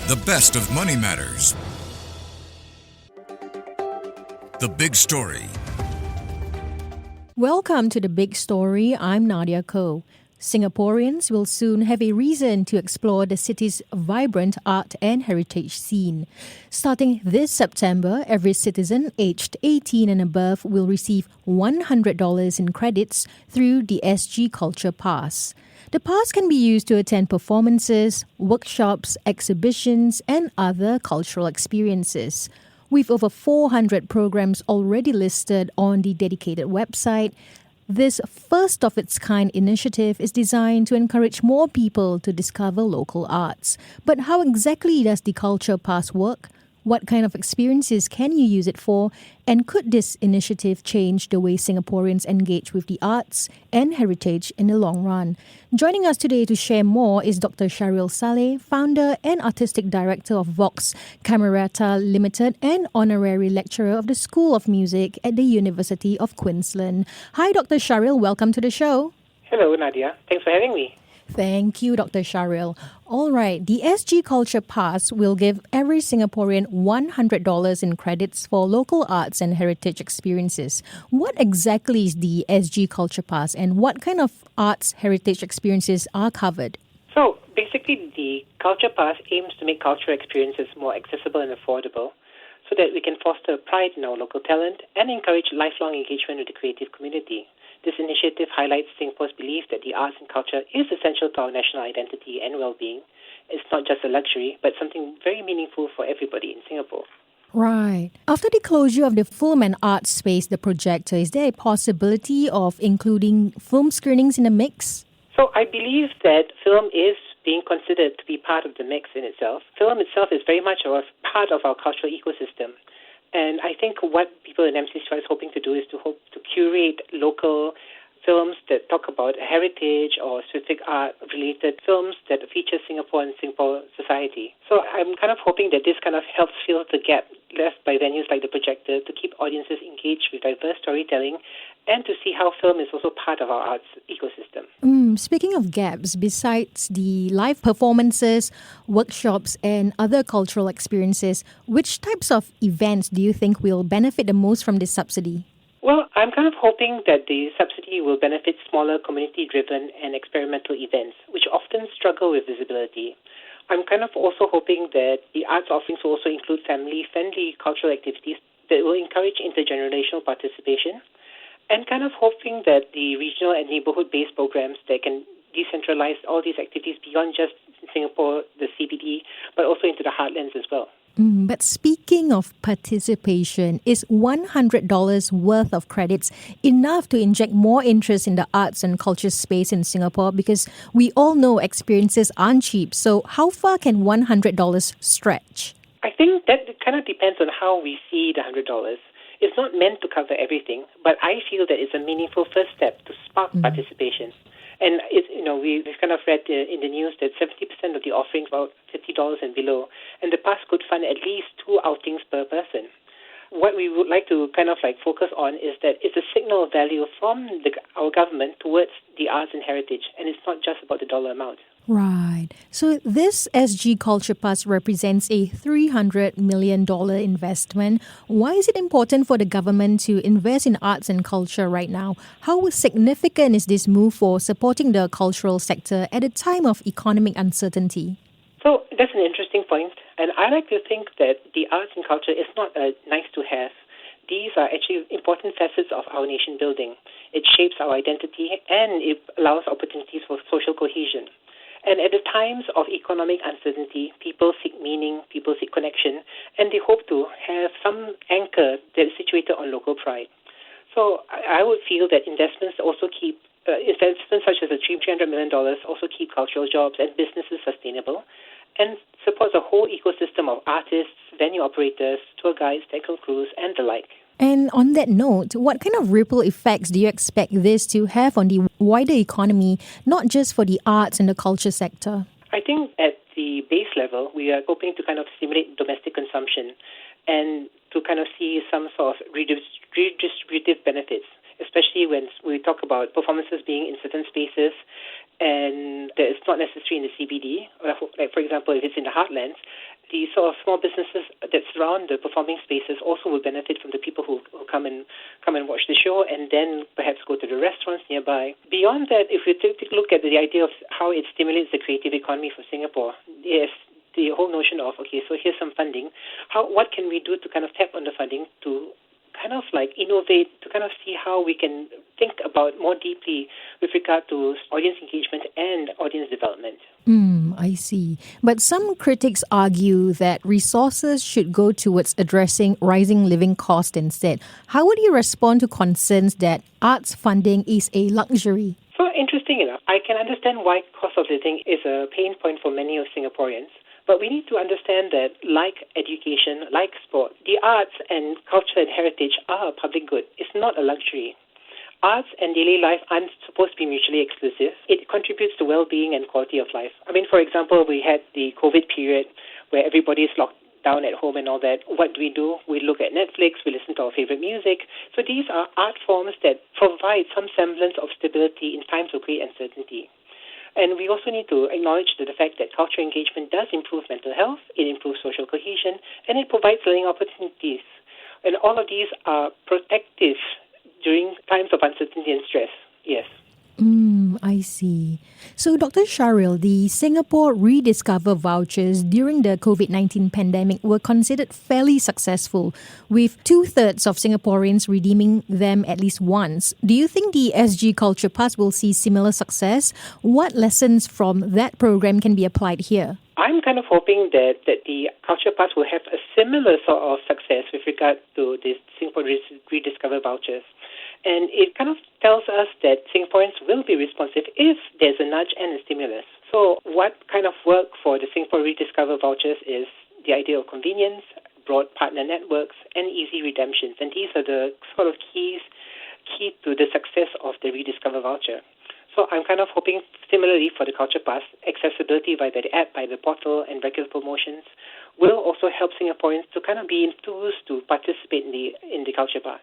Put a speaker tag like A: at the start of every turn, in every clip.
A: The best of Money Matters. The Big Story.
B: Welcome to The Big Story. I'm Nadiah Koh. Singaporeans will soon have a reason to explore the city's vibrant art and heritage scene. Starting this September, every citizen aged 18 and above will receive $100 in credits through the SG Culture Pass. The pass can be used to attend performances, workshops, exhibitions, and other cultural experiences. With over 400 programs already listed on the dedicated website, this first-of-its-kind initiative is designed to encourage more people to discover local arts. But how exactly does the Culture Pass work? What kind of experiences can you use it for? And could this initiative change the way Singaporeans engage with the arts and heritage in the long run? Joining us today to share more is Dr Shahril Salleh, founder and artistic director of Vox Camerata Limited and Honorary Lecturer of the School of Music at the University of Queensland. Hi, Dr Shahril. Welcome to the show.
C: Hello, Nadiah. Thanks for having me.
B: Thank you, Dr. Shahril. All right, the SG Culture Pass will give every Singaporean $100 in credits for local arts and heritage experiences. What exactly is the SG Culture Pass and what kind of arts heritage experiences are covered?
C: So, basically, the Culture Pass aims to make cultural experiences more accessible and affordable so that we can foster pride in our local talent and encourage lifelong engagement with the creative community. This initiative highlights Singapore's belief that the arts and culture is essential to our national identity and well-being. It's not just a luxury, but something very meaningful for everybody in Singapore.
B: Right. After the closure of the Film and Arts Space, the projector, is there a possibility of including film screenings in the mix?
C: So I believe that film is being considered to be part of the mix in itself. Film itself is very much a part of our cultural ecosystem. And I think what people in MCCY is hoping to do is to curate local films that talk about heritage or specific art-related films that feature Singapore and Singapore society. So I'm kind of hoping that this kind of helps fill the gap left by venues like the projector to keep audiences engaged with diverse storytelling and to see how film is also part of our arts ecosystem.
B: Speaking of gaps, besides the live performances, workshops, and other cultural experiences, which types of events do you think will benefit the most from this subsidy?
C: Well, I'm kind of hoping that the subsidy will benefit smaller community-driven and experimental events, which often struggle with visibility. I'm kind of also hoping that the arts offerings will also include family-friendly cultural activities that will encourage intergenerational participation, and kind of hoping that the regional and neighborhood-based programs that can decentralize all these activities beyond just Singapore, the CBD, but also into the heartlands as well.
B: But speaking of participation, is $100 worth of credits enough to inject more interest in the arts and culture space in Singapore? Because we all know experiences aren't cheap. So how far can $100 stretch?
C: I think that kind of depends on how we see the $100. It's not meant to cover everything, but I feel that it's a meaningful first step to spark participation. And we've kind of read in the news that 70% of the offerings are about $50 and below, and the pass could fund at least 2 outings per person. What we would like to kind of focus on is that it's a signal of value from our government towards the arts and heritage, and it's not just about the dollar amount.
B: Right. So this SG Culture Pass represents a $300 million investment. Why is it important for the government to invest in arts and culture right now? How significant is this move for supporting the cultural sector at a time of economic uncertainty?
C: So that's an interesting point. And I like to think that the arts and culture is not a nice to have. These are actually important facets of our nation building. It shapes our identity and it allows opportunities for social cohesion. And at the times of economic uncertainty, people seek meaning, people seek connection, and they hope to have some anchor that is situated on local pride. So I would feel that investments such as the $300 million also keep cultural jobs and businesses sustainable and supports a whole ecosystem of artists, venue operators, tour guides, technical crews, and the like.
B: And on that note, what kind of ripple effects do you expect this to have on the wider economy, not just for the arts and the culture sector?
C: I think at the base level, we are hoping to kind of stimulate domestic consumption and to kind of see some sort of redistributive benefits, especially when we talk about performances being in certain spaces and that it's not necessary in the CBD, like for example, if it's in the heartlands, the sort of small businesses that surround the performing spaces also will benefit from the people who come and watch the show and then perhaps go to the restaurants nearby. Beyond that, if we take a look at the idea of how it stimulates the creative economy for Singapore, yes, the whole notion of, okay, so here's some funding. What can we do to kind of tap on the funding to kind of like innovate, to kind of see how we can think about more deeply with regard to audience engagement and audience development.
B: I see. But some critics argue that resources should go towards addressing rising living costs instead. How would you respond to concerns that arts funding is a luxury?
C: So interesting enough, I can understand why cost of living is a pain point for many of Singaporeans. But we need to understand that, like education, like sport, the arts and culture and heritage are a public good. It's not a luxury. Arts and daily life aren't supposed to be mutually exclusive. It contributes to well-being and quality of life. I mean, for example, we had the COVID period where everybody is locked down at home and all that. What do? We look at Netflix, we listen to our favorite music. So these are art forms that provide some semblance of stability in times of great uncertainty. And we also need to acknowledge the fact that cultural engagement does improve mental health, it improves social cohesion, and it provides learning opportunities. And all of these are protective during times of uncertainty and stress. Yes.
B: I see. So, Dr. Shahril, the Singapore Rediscover vouchers during the COVID-19 pandemic were considered fairly successful, with 2/3 of Singaporeans redeeming them at least once. Do you think the SG Culture Pass will see similar success? What lessons from that program can be applied here?
C: I'm kind of hoping that the Culture Pass will have a similar sort of success with regard to the Singapore Rediscover vouchers. And it kind of tells us that Singaporeans will be responsive if there's a nudge and a stimulus. So what kind of work for the Singapore Rediscover vouchers is the idea of convenience, broad partner networks, and easy redemptions. And these are the sort of key to the success of the Rediscover voucher. So I'm kind of hoping similarly for the Culture Pass, accessibility by the app, by the portal, and regular promotions will also help Singaporeans to kind of be enthused to participate in the Culture Pass.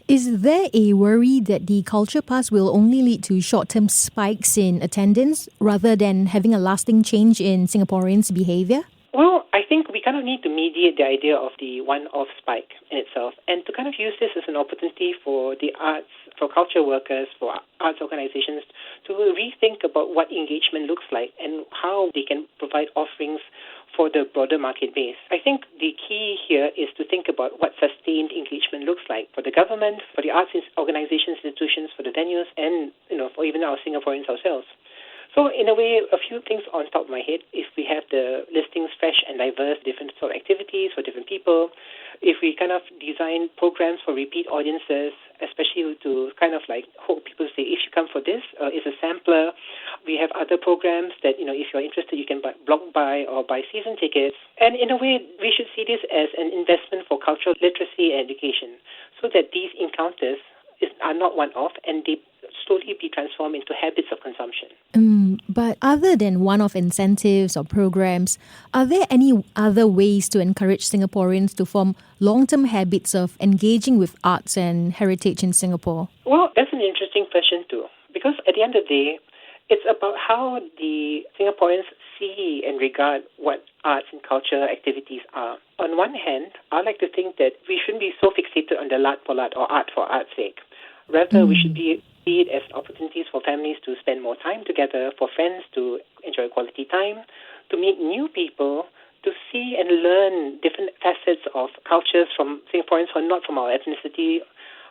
B: Is there a worry that the Culture Pass will only lead to short-term spikes in attendance rather than having a lasting change in Singaporeans' behaviour?
C: Well, I think we kind of need to mediate the idea of the one-off spike in itself and to kind of use this as an opportunity for the arts, for culture workers, for arts organizations to rethink about what engagement looks like and how they can provide offerings for the broader market base. I think the key here is to think about what sustained engagement looks like for the government, for the arts organizations, institutions, for the venues, and for even our Singaporeans ourselves. So in a way, a few things on top of my head. If we have the listings fresh and diverse, different sort of activities for different people, if we kind of design programs for repeat audiences, especially to kind of like hope people say, if you come for this, it's a sampler. We have other programs that, if you're interested, you can block buy or buy season tickets. And in a way, we should see this as an investment for cultural literacy and education so that these encounters are not one-off and they slowly be transformed into habits of consumption.
B: But other than one-off incentives or programs, are there any other ways to encourage Singaporeans to form long-term habits of engaging with arts and heritage in Singapore?
C: Well, that's an interesting question too. Because at the end of the day, it's about how the Singaporeans see and regard what arts and cultural activities are. On one hand, I like to think that we shouldn't be so fixated on the art for art's sake. Rather, we should see it as opportunities for families to spend more time together, for friends to enjoy quality time, to meet new people, to see and learn different facets of cultures from Singaporeans who are not from our ethnicity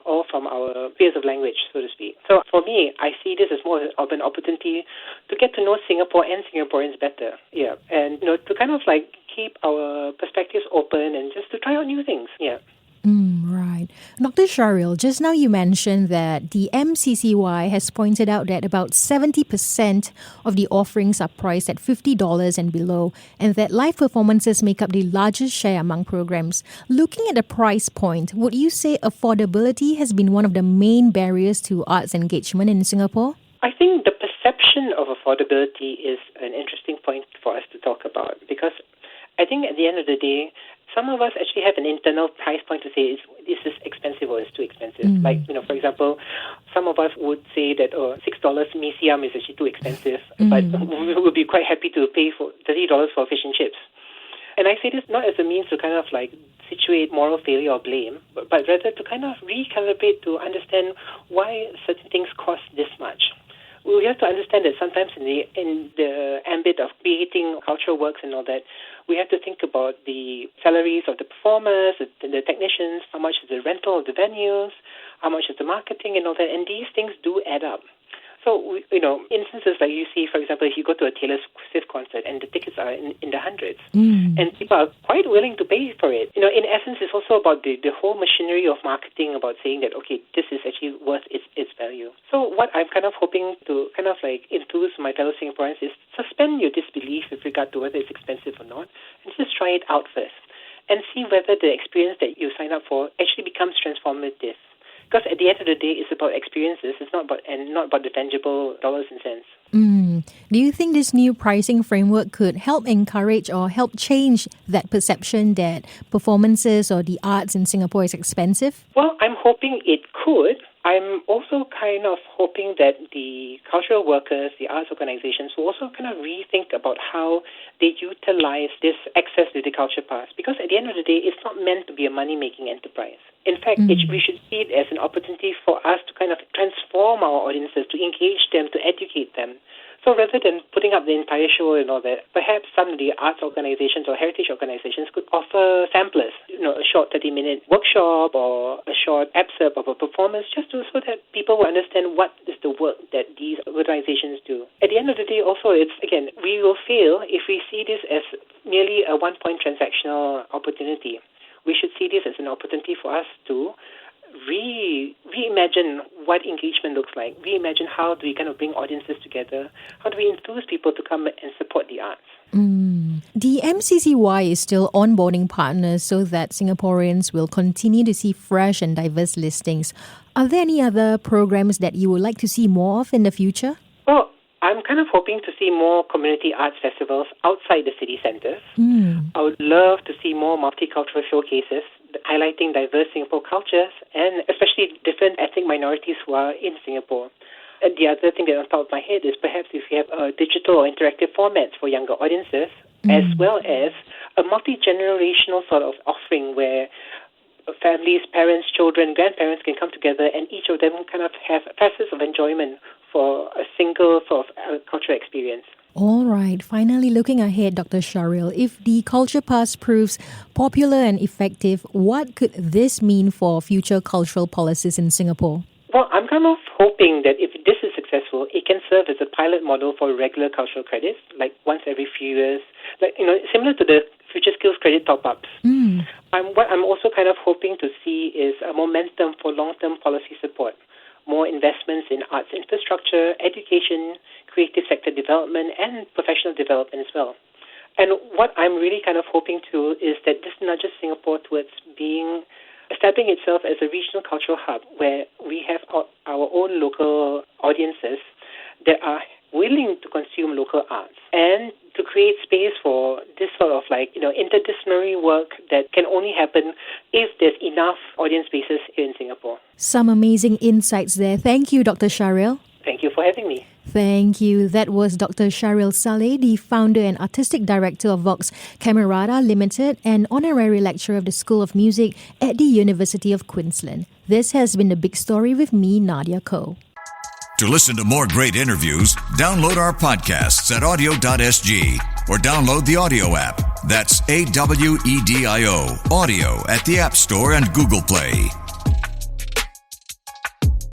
C: or from our peers of language, so to speak. So for me, I see this as more of an opportunity to get to know Singapore and Singaporeans better. Yeah, and to kind of like keep our perspectives open and just to try out new things. Yeah.
B: Right. Dr. Shahril, just now you mentioned that the MCCY has pointed out that about 70% of the offerings are priced at $50 and below, and that live performances make up the largest share among programs. Looking at the price point, would you say affordability has been one of the main barriers to arts engagement in Singapore?
C: I think the perception of affordability is an interesting point for us to talk about because I think at the end of the day, some of us actually have an internal price point to say, is this expensive or is too expensive? Like, for example, some of us would say that $6 mee siam is actually too expensive, but we would be quite happy to pay for $30 for fish and chips. And I say this not as a means to kind of like situate moral failure or blame, but rather to kind of recalibrate to understand why certain things cost this much. We have to understand that sometimes in the ambit of creating cultural works and all that, we have to think about the salaries of the performers, the technicians, how much is the rental of the venues, how much is the marketing and all that, and these things do add up. So, instances like you see, for example, if you go to a Taylor Swift concert and the tickets are in the hundreds, and people are quite willing to pay for it. In essence, it's also about the whole machinery of marketing, about saying that, okay, this is actually worth its value. So what I'm kind of hoping to kind of like enthuse my fellow Singaporeans is suspend your disbelief with regard to whether it's expensive or not, and just try it out first and see whether the experience that you sign up for actually becomes transformative. Because at the end of the day, it's about experiences. It's not about the tangible dollars and cents.
B: Do you think this new pricing framework could help encourage or help change that perception that performances or the arts in Singapore is expensive?
C: Well, I'm hoping it could. I'm also kind of hoping that the cultural workers, the arts organizations will also kind of rethink about how they utilize this access to the culture pass. Because at the end of the day, it's not meant to be a money-making enterprise. In fact, we should see it as an opportunity for us to kind of transform our audiences, to engage them, to educate them. So rather than putting up the entire show and all that, perhaps some of the arts organizations or heritage organizations could offer samplers, a short 30-minute workshop or a short excerpt of a performance, just so that people will understand what is the work that these organizations do. At the end of the day, also, we will fail if we see this as merely a one-point transactional opportunity. We should see this as an opportunity for us to reimagine what engagement looks like. Reimagine how do we kind of bring audiences together? How do we enthuse people to come and support the arts?
B: The MCCY is still onboarding partners so that Singaporeans will continue to see fresh and diverse listings. Are there any other programs that you would like to see more of in the future?
C: Well, I'm kind of hoping to see more community arts festivals outside the city centres. I would love to see more multicultural showcases highlighting diverse Singapore cultures and especially different ethnic minorities who are in Singapore. And the other thing that on top of my head is perhaps if we have digital or interactive formats for younger audiences, as well as a multi-generational sort of offering where families, parents, children, grandparents can come together and each of them kind of have facets of enjoyment for a single sort of cultural experience.
B: All right. Finally, looking ahead, Dr. Shahril, if the Culture Pass proves popular and effective, what could this mean for future cultural policies in Singapore?
C: Well, I'm kind of hoping that if this is successful, it can serve as a pilot model for regular cultural credits, like once every few years, similar to the Future Skills Credit top-ups. What I'm also kind of hoping to see is a momentum for long-term policy support, more investments in arts infrastructure, education, creative sector development, and professional development as well. And what I'm really kind of hoping to is that this nudges Singapore towards establishing itself as a regional cultural hub where we have our own local audiences that are willing to consume local arts and to create space for this sort of interdisciplinary work that can only happen if there's enough audience spaces here in Singapore.
B: Some amazing insights there. Thank you, Dr. Shahril.
C: Thank you for having me.
B: Thank you. That was Dr. Shahril Salleh, the founder and artistic director of Vox Camerata Limited and Honorary Lecturer of the School of Music at the University of Queensland. This has been The Big Story with me, Nadiah Koh.
A: To listen to more great interviews, download our podcasts at audio.sg or download the audio app. That's AWEDIO, audio at the App Store and Google Play.